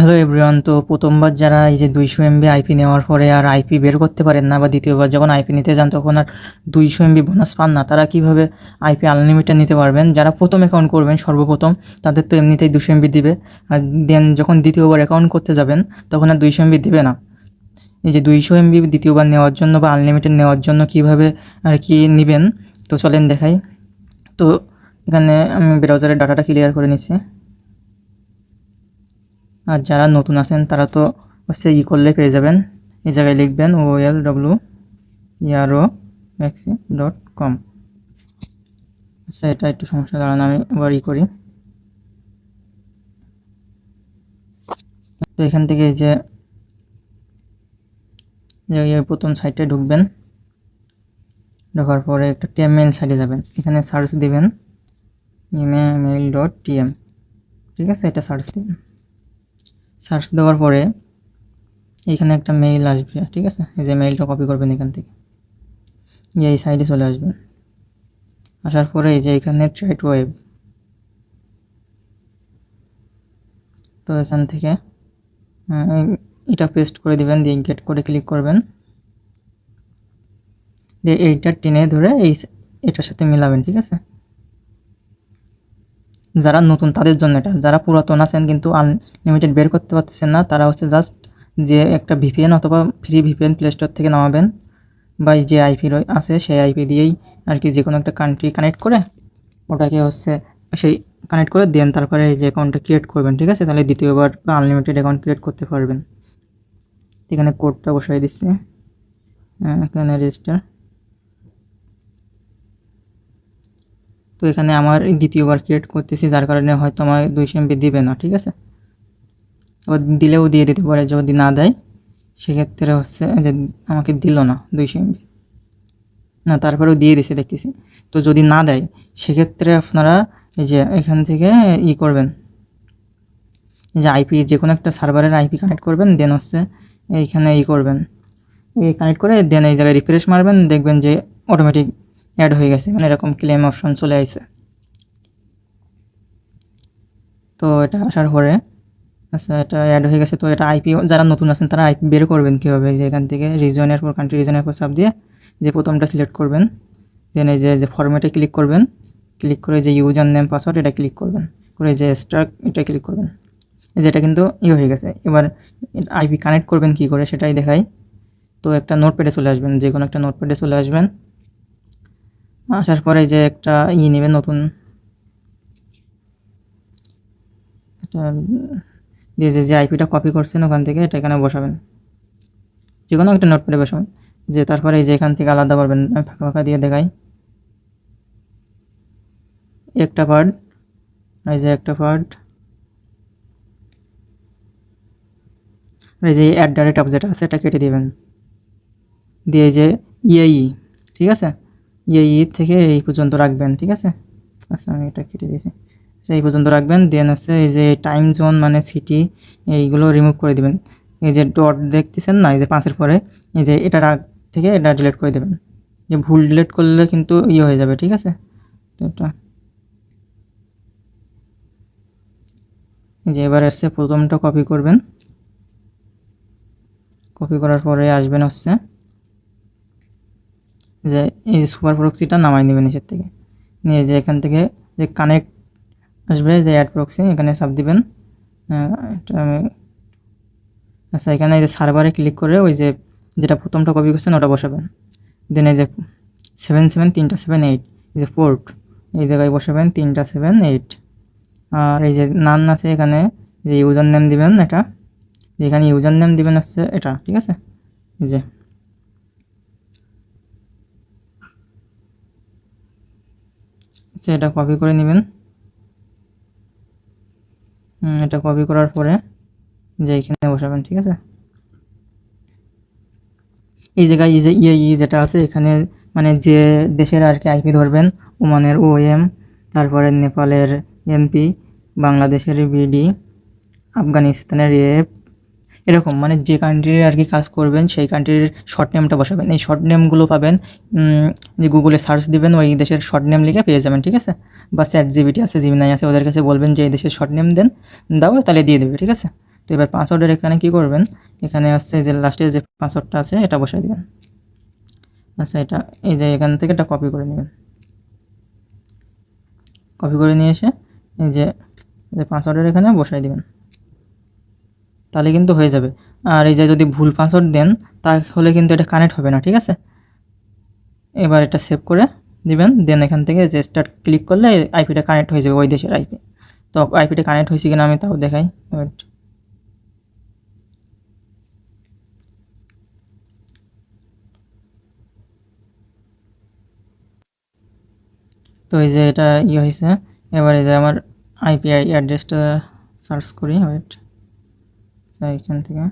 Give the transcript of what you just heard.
Hello everyone. তো প্রথমবার যারা এই যে 200 এমবি আইপি নেওয়ার পরে আর আইপি বের করতে পারেন না, বা দ্বিতীয়বার যখন আইপি নিতে যান তখন আর 200 এমবি বোনাস পান না, তারা কিভাবে আইপি আনলিমিটেড নিতে পারবেন? যারা প্রথম অ্যাকাউন্ট করবেন সর্বপ্রথম, তাদের তো এমনিতেই 200 এমবি দিবে, আর দেন যখন দ্বিতীয়বার অ্যাকাউন্ট করতে যাবেন তখন আর 200 এমবি দিবে না। এই যে 200 এমবি দ্বিতীয়বার নেওয়ার জন্য বা আনলিমিটেড নেওয়ার জন্য কিভাবে আর কি নেবেন, তো চলেন দেখাই। তো এখানে আমি ব্রাউজারের ডাটাটা ক্লিয়ার করে নিচ্ছি। আর যারা নতুন আছেন তারা তো হচ্ছে করলে পেয়ে যাবেন। এই জায়গায় লিখবেন olwyaromaxi.com। আচ্ছা, এটা একটু সমস্যা, দাঁড়ান আমি আবার করি। তো এখান থেকে এই যে প্রথম সাইটে ঢুকবেন, ঢোকার পরে একটা টিএমএল সাইটে যাবেন, এখানে সার্চ দিবেন email.tm। ঠিক আছে, এটা সার্চ দিবেন। সার্চ দেওয়ার পরে এখানে একটা মেইল আসবে, ঠিক আছে। এই যে মেইলটা কপি করবেন, এখান থেকে এই সাইডে চলে আসবেন। আসার পরে এই যে এখানে ট্রাই টু ওয়েব, তো এখান থেকে এটা পেস্ট করে দিবেন, দিয়ে গেট করে ক্লিক করবেন, দিয়ে এইটা টেনে ধরে এটার সাথে মিলাবেন, ঠিক আছে। যারা নতুন তাদের জন্য এটা, যারা পুরাতন আছেন কিন্তু আনলিমিটেড বের করতে পারতেছেন না, তারা হচ্ছে জাস্ট যে একটা ভিপিএন অথবা ফ্রি ভিপিএন প্লে স্টোর থেকে নামাবেন, বা যে আইপি আছে সেই আইপি দিয়েই আর কি যে কোনো একটা কান্ট্রি কানেক্ট করে ওটাকে হচ্ছে সেই কানেক্ট করে দেন, তারপরে এই যে অ্যাকাউন্টটা ক্রিয়েট করবেন, ঠিক আছে। তাহলে দ্বিতীয়বার আনলিমিটেড অ্যাকাউন্ট ক্রিয়েট করতে পারবেন। এখানে কোডটা বসাই দিচ্ছি, এখানে রেজিস্টার। তো এখানে আমার দ্বিতীয়বার ক্রিয়েট করতেছি, যার কারণে হয়তো আমার 200 এমবি দিবে না, ঠিক আছে। আবার দিলেও দিয়ে দিতে পারে, যদি না দেয় সেক্ষেত্রে হচ্ছে যে আমাকে দিল না 200 এমবি না, তারপরেও দিয়ে দিছে দেখতেছি। তো যদি না দেয় সেক্ষেত্রে আপনারা এই যে এখান থেকে করবেন, এই যে আইপি যে কোনো একটা সার্ভারের আইপি কানেক্ট করবেন, দেন হচ্ছে এইখানে করবেন, কানেক্ট করে দেন এই জায়গায় রিফ্রেশ মারবেন, দেখবেন যে অটোমেটিক অ্যাড হয়ে গেছে, মানে এরকম ক্লেম অপশন চলে আসছে। তো এটা আসার পরে আচ্ছা, এটা অ্যাড হয়ে গেছে। তো এটা আইপি যারা নতুন আছেন তারা আইপি বের করবেন কীভাবে, যে এখান থেকে রিজনের পর কান্ট্রি, রিজনের পর চাপ দিয়ে যে প্রথমটা সিলেক্ট করবেন, দেন এই যে ফরম্যাটে ক্লিক করবেন, ক্লিক করে যে ইউজার নেম পাসওয়ার্ড এটা ক্লিক করবেন, করে যে স্টার্ট এটা ক্লিক করবেন। যেটা কিন্তু হয়ে গেছে। এবার আইপি কানেক্ট করবেন কি করে সেটাই দেখাই। তো একটা নোটপ্যাডে চলে আসবেন, যে কোনো একটা নোটপ্যাডে চলে আসবেন। আসার পরে যে একটা নেবেন নতুন, এটা দিয়ে যে আইপিটা কপি করছেন ওখান থেকে এটা এখানে বসাবেন, যে কোনো একটা নোটপ্যাডে বসাবেন। যে তারপরে এই যে এখান থেকে আলাদা করবেন, আমি ফাঁকা ফাঁকা দিয়ে দেখাই। একটা পার্ট, এই যে একটা পার্ট, এই যে @ যেটা আছে এটা কেটে দেবেন, দিয়ে এই যে ঠিক আছে, থেকে এই পর্যন্ত রাখবেন, ঠিক আছে। আচ্ছা, আমি এটা কেটে দিয়েছি, এই পর্যন্ত রাখবেন। দেন আছে এই যে টাইম জোন মানে সিটি, এইগুলো রিমুভ করে দিবেন। এই যে ডট দেখতেছেন না, এই যে 5-এর পরে, এই যে এটা থেকে এটা ডিলিট করে দেবেন। যে ভুল ডিলিট করলে কিন্তু হয়ে যাবে, ঠিক আছে। তো এটা এই যে এবার আসছে প্রথমটা কপি করবেন, কপি করার পরে আসবেন হচ্ছে যে এই সুপার প্রক্সিটা নামাই নেবেন নিচের থেকে, নিয়ে যে এখান থেকে যে কানেক্ট আসবে, যে অ্যাড প্রক্সি এখানে চাপ দিবেন। এটা আমি আচ্ছা, এখানে এই যে সার্ভারে ক্লিক করে ওই যে যেটা প্রথমটা কপি করছেন ওটা বসাবেন। দেন এই যে 77378 এই যে পোর্ট, এই জায়গায় বসাবেন 378। আর এই যে নাম আছে এখানে যে ইউজার নেম দিবেন, এটা এখানে ইউজার নেম দিবেন হচ্ছে এটা, ঠিক আছে। এই যে আচ্ছা, এটা কপি করে নেবেন। এটা কপি করার পরে যে এখানে বসাবেন, ঠিক আছে। এই জায়গায় এই যে যেটা আছে এখানে মানে যে দেশের আর কি আইপি ধরবেন, ওমানের OM, তারপরে নেপালের NP, বাংলাদেশের BD, আফগানিস্তানের AF, এরকম মানে যে কান্ট্রির আর কি কাজ করবেন সেই কান্ট্রির শর্ট নেমটা বসাবেন। এই শর্ট নেমগুলো পাবেন যে গুগলে সার্চ দিবেন, ওই দেশের শর্ট নেম লিখে পেয়ে যাবেন, ঠিক আছে। বা ChatGPT আছে, জিমিনাই আছে, ওদের কাছে বলবেন যে এই দেশের শর্ট নেম দাও, তাহলে দিয়ে দেবে, ঠিক আছে। তো এবার পাসওয়ার্ডের এখানে কি করবেন, এখানে হচ্ছে যে লাস্টের যে পাসওয়ার্ডটা আছে এটা বসাই দিবেন। আচ্ছা, এটা এই যে এখান থেকে এটা কপি করে নেবেন। কপি করে নিয়ে এসে এই যে পাসওয়ার্ডের এখানে বসাই দিবেন, তাহলে কিন্তু হয়ে যাবে। আর এই যে যদি ভুল পাসওয়ার্ড দেন তাহলে কিন্তু এটা কানেক্ট হবে না, ঠিক আছে। এবার এটা সেভ করে দিবেন, দেন এখান থেকে যে স্টার্ট ক্লিক করলে আইপিটা কানেক্ট হয়ে যাবে ওই দেশের আইপি। তো আইপিটা কানেক্ট হয়েছে কিনা আমি তাও দেখাই। তো এই যে এটা হয়েছে। এবার এই যে আমার আইপি অ্যাড্রেসটা সার্চ করি, ওয়েট, এখান থেকে